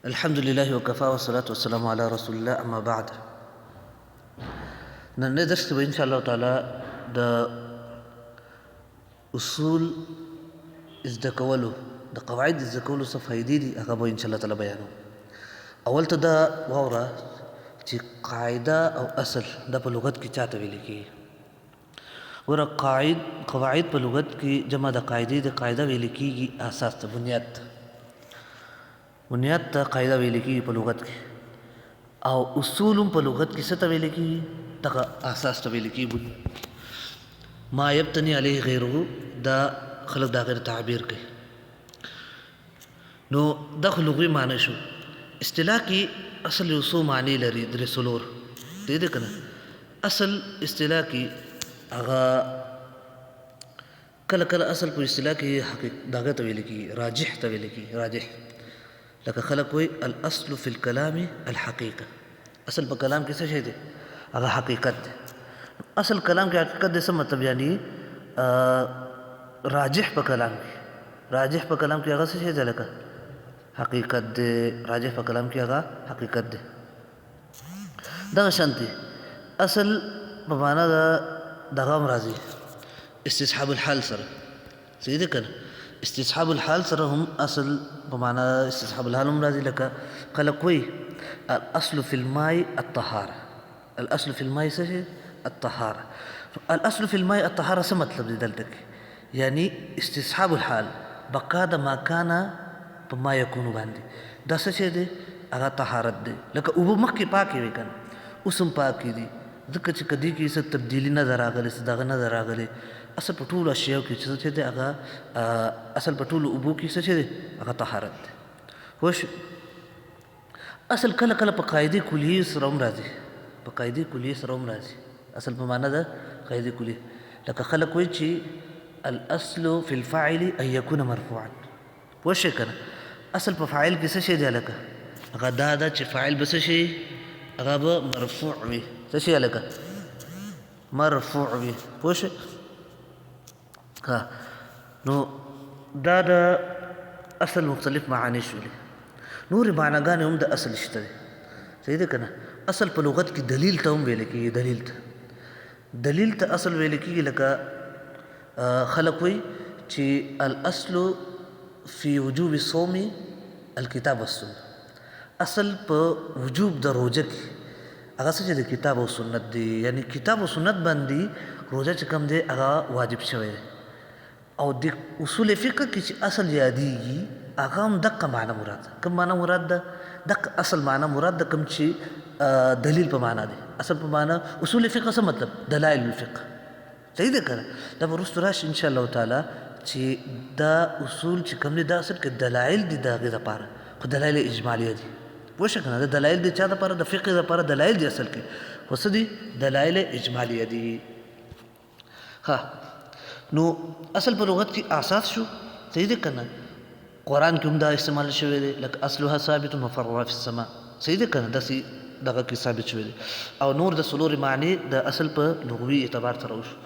الحمد لله وكفى والصلاة والسلام على رسول الله أما بعد. نن درس کې إن شاء الله تعالى د اصول زده کولو د قواعد زده کولو څه فائدې دي هغه به إن شاء الله تعالى بیانو. اول ته دا واوره چې قاعده او اصل د په لغت کې چاته ویل کیږي. ګوره قواعد په لغت کې جمع د قاعده د قاعده ویل کیږي اساس ته بنیاد ته قاعده ویل کیږي په لغت کې، او اصول په لغت کې څه ته ویل کیږي؟ دغه اساس ته ویل کیږي. ما یبتني علیه غیره دا خلق دا غیر تعبیر کوي. نو دا خو لغوي معنی شو. اصطلاح کې اصل یو څو معنی لري درې څلور دې کنه. اصل اصطلاح کې هغه کله اصل په اصطلاح کې حقیقت دغه ته ویل کیږي، راجح ته ویل کیږي. راجح لکه خلق وي الاصل في الكلام الحقيقه، اصل په کلام کې څه شی دی؟ هغه حقیقت دی. اصل کلام کې حقیقت دی څه مطلب؟ یعنی راجح په کلام کې هغه څه شی دی؟ لکه حقیقت دی. راجح په کلام کې هغه حقیقت دی. دغه شانتي اصل په معنا دغه راځي استصحاب الحال سره. صحیح ده کنه؟ استصحاب الحال سره هم اصل بمعنى استصحاب الحال هم راځي. لکه خلق وي الاصل في الماء الطهاره، الاصل في الماء څه شي؟ الطهاره. الاصل في الماء الطهاره څه مطلب دی دلته کې؟ یعنی استصحاب الحال بقا د ما کان په ما یکون باندې دا څه شي دی؟ هغه طهارت دی. لکه اوبه مخکې پاکې وي کنه، اوس هم پاکې دي، ځکه چې کدی کې څه تبدیلی نه راغلې، څه دغه نه راغلې. اصل په ټولو اشیاء کې چې دی هغه اصل په ټولو اوبو کې څه دی؟ هغه طهارت دی. خوش اصل کله په قاعده کلیه سره هم راځي، په قاعده کلیه سره هم راځي. اصل په معنا ده قاعده کلیه. لکه خلق وایي چې الاصل في الفاعل ان يكون مرفوعا. وش کنه اصل په فاعل کې څه شی دی؟ لکه هغه دا چې فاعل به څه شي؟ هغه به مرفوع وي. څه شي؟ لکه مرفوع وي. وش نو دا د اصل مختلف معانی شولې. نور معناګانې هم د اصل شته دي. صحیح ده کنه؟ اصل په لغت کې دلیل ته هم ویل کېږي. دلیل ته اصل ویل کېږي. لکه خلق وایي چې الاصل في وجوب الصوم الكتاب والسنه. اصل په وجوب د روزه کې هغه څه د کتاب او سنت دی. یعنی کتاب او سنت باندې روزه چې کوم دی هغه واجب شوی دی. او د اصول فقه کې چې اصل یادېږي هغه هم دقه معنی مراد ده. کوم معنی مراد ده؟ دقه اصل معنی مراد ده، کوم چې دلیل په معنا دی. اصل په معنا اصول فقه څه مطلب؟ دلایل الفقه. صحیح ده کنه؟ دا به وروسته راشي ان شاء الله تعالی چې دا اصول چې کوم دي دا اصل کې دلایل دي د هغې دپاره، خو دلایل اجمالیه دي. پوه شو کنه؟ دا دلایل د چا دپاره؟ د فقه دپاره دلایل دي اصل کې، خو څه دي؟ دلایل اجمالیه دي. نو اصل په لغت کې اساس شو. صحیح ده کنه؟ قرآن کې هم دا استعمال شوی دی. لکه اصلها ثابت وفرعها في السماء. صحیح ده کنه؟ داسې دغه کې ثابت شوی دی. او نور د څلور معنی د اصل په لغوي اعتبار سره وشو.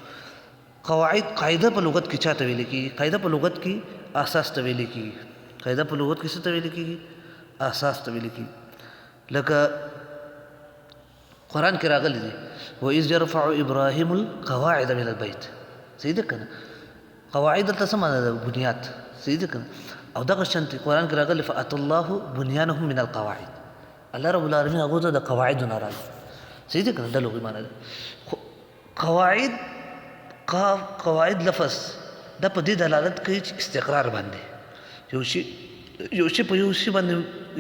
قاعده په لغت کې چاته ویل کېږي؟ قاعده په لغت کې اساس ته ویل کېږي. قاعده په لغت کې څه ته ویل کېږي؟ اساس ته ویل کېږي. لکه قرآن کې راغلی دی وَإِذْ يَرْفَعُ إِبْرَاهِيمُ الْقَوَاعِدَ مِنَ الْبَيْتِ. صحیح ده کنه؟ قواعد دلته څه معنی ده؟ بنیاد. صحیح ده کنه؟ او دغه شانتي قرآن کې راغلی فَأَتَى اللَّهُ بُنْيَانَهُم مِنَ الْقَوَاعِدِ. الله رب العالمین هغو ته د قواعدو نه راغلی. صحیح ده کنه؟ دا لغوي معنی ده. قواعد لفظ دا په دې دلالت کوي چې استقرار باندې یو شی په یو شي باندې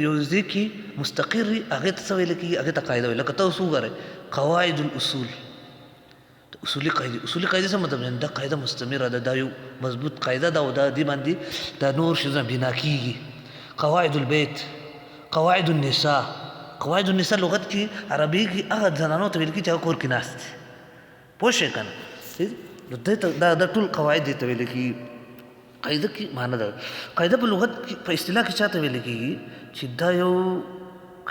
یو ځای کې مستقر وي، هغې ته څه ویل کېږي؟ هغې ته قاعده وایي. لکه تاسو وګورئ قواعد الاصول، اصولي قاعده څه مطلب؟ دا قاعده مستمره ده، دا یو مضبوط قاعده ده، او دا دې باندې دا نور شیزونه بنا کېږي. قواعد البیت، قواعد النساء لغت کې عربي کې هغه زنانو ته ویل کېږي چې هغه کور کې ناست دي. پوه شئ که نه؟ دا ټول قواعد دې ته ویل کېږي. قاعده کې معنی ده. قاعده په لغت کې په اصطلاح کې چاته ویل کېږي؟ چې دا یو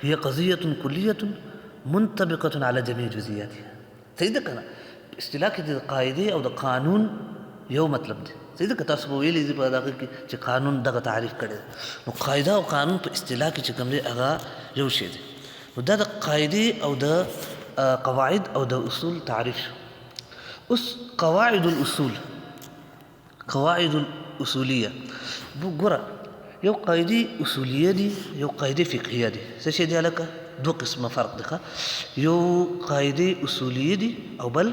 هي قضیه کلیه منطبقه على جميع جزئیاتها. صحیح ده که نه؟ اصطلاح کې د قاعده او د قانون یو مطلب دی. صحیح ده که تاسو به ویلي دي په دغه کې چې قانون دغه تعریف کړی دی نو قاعده او قانون په اصطلاح کې چې کوم دی هغه یو شی دی نو دا د قاعدې او د قواعد او د اصول تعریف شو اوس قواعد الاصولیه ګوره یو قاعدې اصولیه دي یو قاعدې فقهیه دي څه شی دی هلکه دوه قسمه فرق دی یو قاعدې اصولیه دي او بل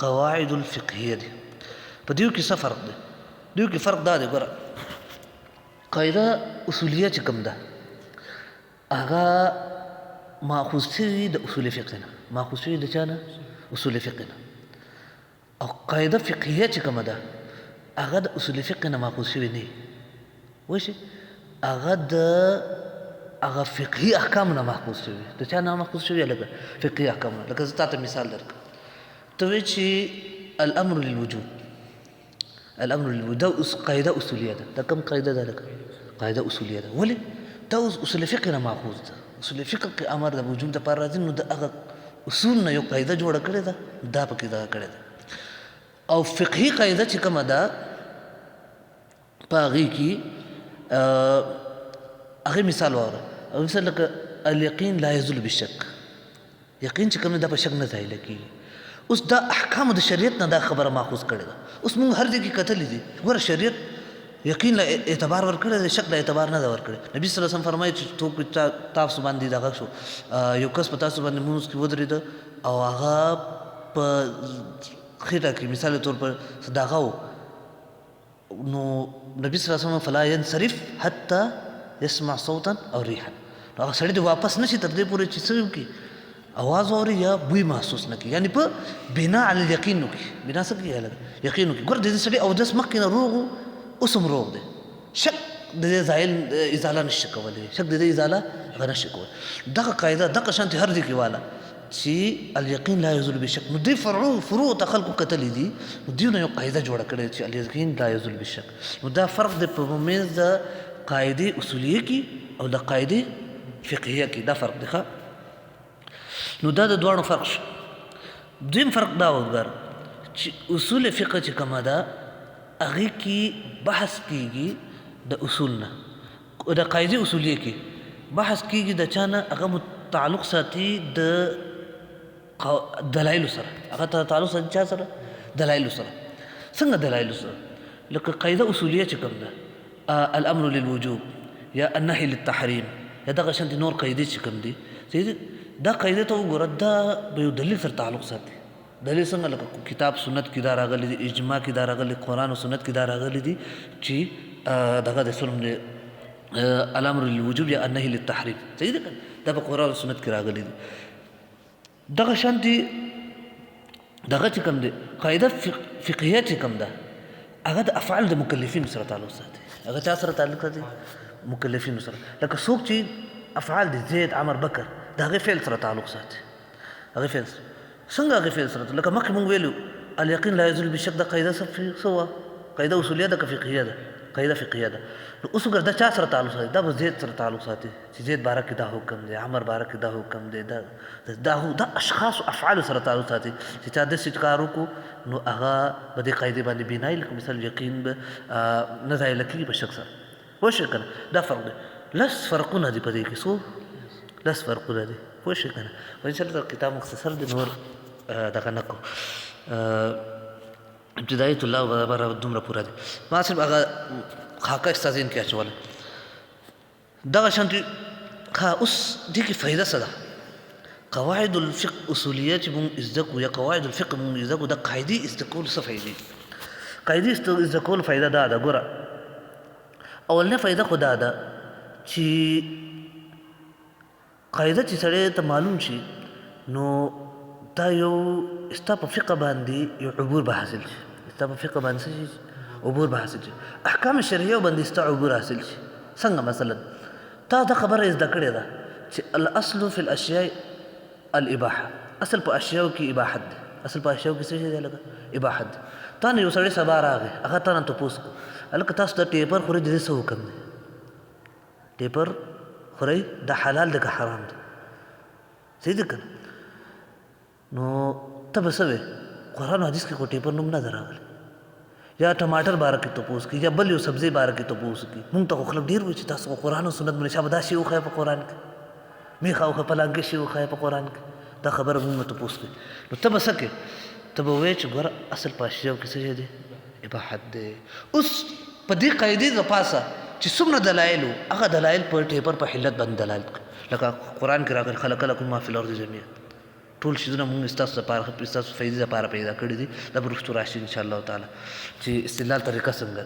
قواعد الفقهیه دي په دیو کې څه فرق دی دیو کې فرق دا دی ګوره قاعده اصولیه چې کوم ده هغه ماخوذ شوي د اصول فقه نه ماخوذ شوي د چا نه اصول فقه نه او قاعده فقهیه چې کومه ده هغه د اصول فقه نه ماخوذ شوي نه وشي هغه د هغه فقهي احکام نه ماخوذ شوي د چا نه ماخوذ شوي لکه فقهي احکام لکه زه تاته مثال درکړم ته وایې چې الامر للوجوب دا اوس قاعده اصولیه ده دا کوم قاعده ده لکه قاعده اصولیه ده ولې دا اوس اصول فقه نه ماخوذ ده اصول فقه کې امر د وجوب دپاره راځي نو د هغه اصول نه یو قاعده جوړه کړې ده دا پکې دغه کړې ده او فقهي قاعده چې کومه ده په هغې کې هغې مثال واوره او مثال لکه الیقین لا یزول بالشک یقین چې کوم دا په شک نه ځایله کېږي اوس دا احکام د شریعت نه دا خبره ماخوذ کړې ده اوس موږ هر ځای کې کتلې دي ګوره شریعت یقین له اعتبار ورکړی دی شک له اعتبار نه ده ورکړی نبي صلی الله علیه وسلم فرمایي چې څوک تاسو باندې دغه شو یو کس په تاسو باندې لمونځ کې ودرېده او هغه په خېټه کې مثال طور پر دغه و نو نبي صلی الله علیه وسلم فلا ينصرف حتى يسمع صوتا او ريحا نو هغه سړی دې واپس نشي تر دې پورې چې څه وکړي आवाज اوري یا بوی محسوس نه کی یعنی په بنا علی الیقین نو کی بنا څه کی هلګ یقین کی ګور دې سړي او داس مخکې نه روغ اوسم روغ دی شک د زائل ازاله نشي کولای شک د ازاله غنه شي کول دغه قاعده دغه شانت هر دي کې والا چې الیقین لا یزول بشک نو دې فروع ته خلکو کتلې دي نو دیونه یو قاعده جوړه کړې چې الیقین لا یزول بشک نو دا فرق د په منځ د قاعده اصولیه کې او د قاعده فقهیه کې دا فرق دی نو دا د دوانو فرق شو دویم فرق دا وګور چې اصول فقه چې کومه ده هغې کې بحث کېږي د اصول نه د قاعدې اصولیه کې بحث کېږي د چا نه هغه تعلق ساتي د دلایلو سره هغه تعلق ساتي چا سره دلایلو سره څنګه دلایلو سره لکه قاعده اصولیه چې کوم ده الامر للوجوب یا النهي للتحریم یا دغه شانتې نور قاعدې چې کوم دي دا قاعده ته وګوره دا به یو دلیل سره تعلق ساتي دلیل څنګه لکه کتاب سنت کې دا راغلی دي اجماع کې دا راغلی قرآن او سنت کې دا راغلی دي چې دغه د سلم الامر للوجوب یا النهي للتحریم صحیح ده دا په قرآن او سنت کې راغلی دي دغه شانتې دغه چې کوم دی قاعده فقهیه چې کوم ده هغه د افعال د مکلفینو سره تعلق ساتي هغه چا سره تعلق ساتي مکلفینو سره لکه څوک چې افعال دي زید عمر بکر دا هغې فعل سره تعلق ساتي هغې فعل سره څنګه هغې فعل سره لکه مخکې مونږ ویلو الیقین لا یزول بشک دا قاعده څه وه قاعده اصولیه ده که فقهیه ده قاعده فقهیه ده نو اوس وګوره دا چا سره تعلق ساتي دا به زید سره تعلق ساتي چې زید باره کې دا حکم دی عمر باره کې دا حکم دی دا اشخاص او افعالو سره تعلق ساتي چې چا داسې کار وکړو نو هغه به دې قاعدې باندې بنایي لکه مثال یقین به نه ځایله کېږي په شک سره پوه شئ که نه دا فرق دی لس فرقونه دي په دې کې څو لس فرقونه دي پوه شئ که نه انشاءالله کتاب مختصر دی نور دغه نه کوو ابتدایي طلاب برابر دومره پوره دي ما صرف هغه خاکه ستا ذهن کې اچوله دغه شانتې اوس دې کې فایده څه ده قواعد الفقه اصولیه چې مونږ زده کړو یا قواعد الفقه مونږ زده کړو د قاعدې زده کولو څه فایدې قاعدې زده کولو فایده دا ده ګوره اولنۍ فایده خو دا ده چې قاعده چې سړی ته معلوم شي نو دا یو ستا په فقه باندې یو عبور به حاصل شي ستا په فقه باندې څه شي عبور به حاصل شي احکام شرعیه باندې ستا عبور حاصل شي څنګه مثلا تا دا خبره زده کړې ده چې الاصل فی الاشیاء الاباحه اصل په اشیاو کې اباحت دی اصل په اشیاو کې څه شی دی لکه اباحت دی تا نه یو سړی سبا راغی هغه تا نه تپوس کړو هلکه تاسو د ټیپر خورئ د دې څه حکم دی ټیپر خورئ دا حلال دی که حرام دی صحیح دی که نو ته به څه وې قرآن و حدیث کې خو ټیپر نوم نه ده راغلی یا ټماټر باره کې تپوس کی یا بل یو سبزی باره کې تپوس کی. مونږ ته خو خلک ډېر وایي چې تاسو قرآن او سنت باندې شابه دا شی وښایه په قرآن کې میخه وښایه پلانکې شی وښایه په قرآن کې دا خبره مونږ نه تپوس کوي. نو ته به څه کوې؟ ته به وایې چې ګوره اصل په اشیاو کې څه شی دی؟ اباحت دی. اوس په دې قاعدې د پاسه چې څومره دلایل وو هغه دلایل په ټیپر په حلت باندې دلایل لکه قرآن کې راغلي خلق لکم ما فی الارض جمیعا ټول شیزونه مونږ ستاسو لپاره ستاسو فایدې لپاره پیدا کړي دي. دا به وروستو راشي انشاءالله تعالی چې استدلال طریقه څنګه.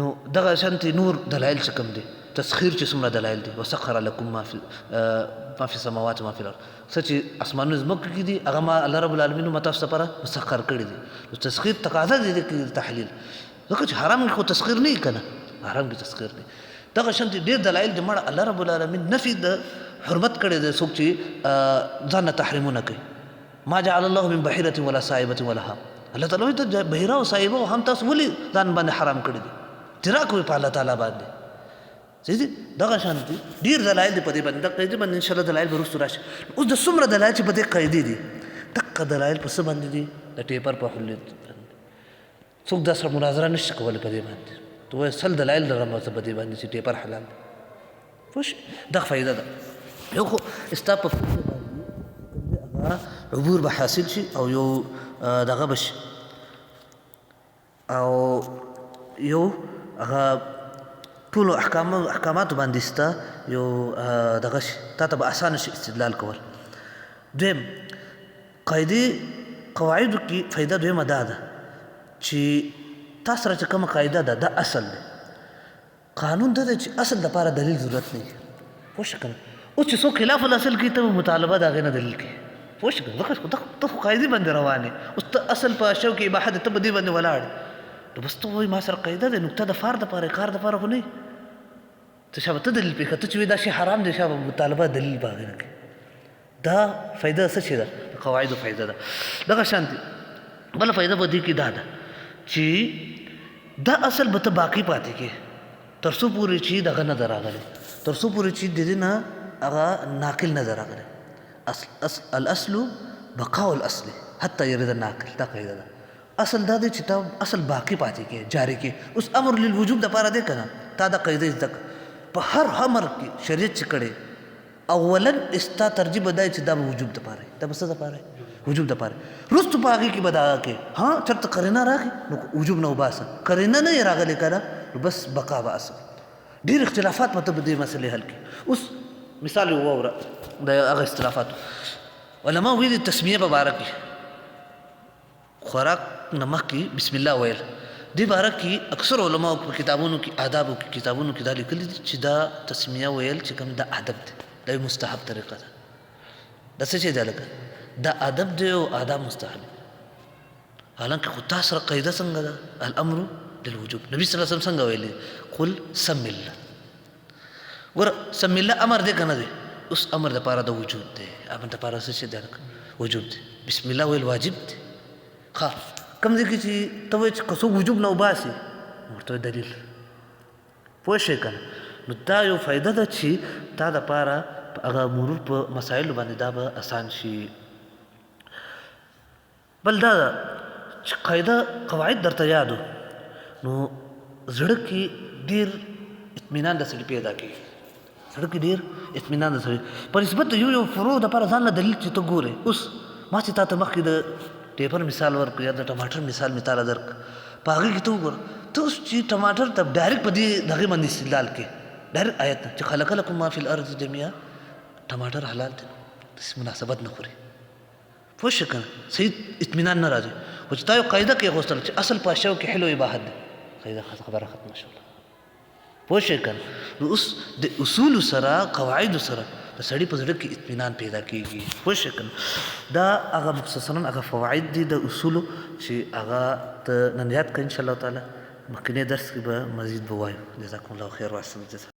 نو دغه شانتې نور دلایل چې کوم دي تسخیر چې څومره دلایل دي وسخر لکم ما فی السماوات و ما فی الارض څه چې اسمانونو ځمکو کې دي هغه ما الله رب العالمین ما تاسو لپاره مسخر کړي دي. نو تسخیر تقاضا دي د تحلیل ځکه چې حرام خو تسخیر نه وي که نه حرام کې تسخیر دی. دغه شانتې ډېر دلایل د مړه الله رب العالمین نفي د حرمت کړی دی څوک چې ځان نه تحریمونه کوي. ما جعل الله من بحیرة ولا صائبة ولا هام الله تعالی وایي ته بحیره او صائبه او هم تاسو ولې ځان باندې حرام کړي دي افترا کوي په الله تعالی باندې. صحیح دي. دغه شانتې ډېر دلایل دي په دې باندې د قاعدې باندې انشاءالله دلایل به وروستو راشي. اوس د څومره دلایل چې په دې قاعدې دي دقه دلایل په څه باندې دي؟ د ټیپر په حلت باندې. څوک دا سره مناظره نشي کولی په دې باندې. ته وایې سل دلایل لرم په دې باندې چې ټیپر حلال دی. پوه شې دغه فایده ده. یو خو ستا په فکر باندې هغه عبور به حاصل شي او یو دغه به شي او یو هغه ټولو احکاماتو باندې ستا یو دغه شي تا ته به اسانه شي استدلال کول. دویم قاعدې قواعدو کې فایده دویمه دا ده چې تا سره چې کومه قاعده ده دا اصل دی. قانون دا دی چې اصل دپاره دلیل ضرورت نه وي. پوه شو که نه. اوس چې څوک خلاف الاصل کوي ته به مطالبه د هغې نه دلیل کوي. پوه شو که نه. ته خو قاعدې باندې روان یې. اوس ته اصل په اشیاو کې اباحت دی ته په دې باندې ولاړ یې. نو بس ته وایي ما سره قاعده دی نکته د فار دپاره کار دپاره خو نه وي. ته شابه ته دلیل پرې کړه. ته چې وایي دا شی حرام دی شابه مطالبه دلیل به هغې نه کوي. دا فایده څه شی ده؟ د قواعدو فایده ده. دغه شانتې بله فایده په دې کې دا ده چې دا اصل به ته باقي پاتې کې تر څو پورې چې دغه نه ده راغلی تر څو پورې چې د دې نه هغه ناقل نه ده راغلی. الاصل بقاء الاصل حتی يرد الناقل. دا قاعده ده. اصل دا دی چې تا اصل باقي پاتې کې جاری کې. اوس امر للوجوب دپاره دی که نه تا دا قاعده زده کړه. په هر امر کې شریعت چې کړی اولا ستا ترجیح به دا چې دا به وجوب دپاره دا به څه دپاره وجوب دپاره. وروستو په هغې کې به دغه کې ها چېرته قرینه راغی نو وجوب نه وباسه. قرینه نه یې راغلی که نه نو بس بقا به اصل. ډېر اختلافات مطلب دې مسلې حل کړي. اوس مثال یې واوره د هغه اختلافاتو. علما ویلي تسمیه په باره کې خوراک نه مخکې بسم الله ویل دې باره کې اکثر علماو په کتابونو کې آدابو کې کتابونو کې دا لیکلي دي چې دا تسمیه ویل چې کوم دا ادب دی دا یو مستحب طریقه ده. دا څه شی دی لکه دا ادب دی او آداب مستحب. حالانکه خو تا سره قاعده څنګه ده الامر للوجوب. نبي صلی الله علیه وسلم څنګه ویلي قل سم الله. ګوره سم الله امر دی که نه دی؟ اوس امر دپاره د وجود دی. امر دپاره څه شی دی لکه وجوب دی. بسم الله ویل واجب دی. ښه کوم ځای کې چې ته وایې چې که څوک وجوب نه وباسي ورته دلیل پوه شئ که نه. نو دا یو فایده ده چې تا دپاره هغه مرور په مسایلو باندې دا به اسان شي. بل دا ده چې قاعده قواعد درته یادو نو زړه کې ډېر اطمینان د سړي پیدا کېږي. زړه کې ډېر اطمینان د سړي په نسبت د یو فروع دپاره ځان له دلیل چې ته ګورې. اوس ما چې تا ته مخکې د ټیپر مثال ورکړ یا د ټماټر مثال مې تاله درکړ په هغې کې ته وګوره ته اوس چې ټماټر ته ډایرکټ په دې دغې باندې استدلال کې ډایرکټ آیت نه چې خلق لکم ما فی الارض جمیعا ټماټر حلال دی داسې مناسبت نه خوري. پوه شو که نه صحیح اطمینان نه راځي. خو چې تا یو قاعده کې اغوستله چې اصل په اشیاو کې حل و اباحت دی قاعده خبره ختمه شوله. پوه شئ که نه. نو اوس د اصولو سره قواعدو سره د سړي په زړه کې اطمینان پیدا کېږي. پوه شئ که نه. دا هغه مختصراً هغه فواید دي د اصولو چې هغه ته نن یاد کړه انشاءالله تعالی. مخکینی درس کې به مزید به وایو. جزاکم الله خیر و احسن الجزا.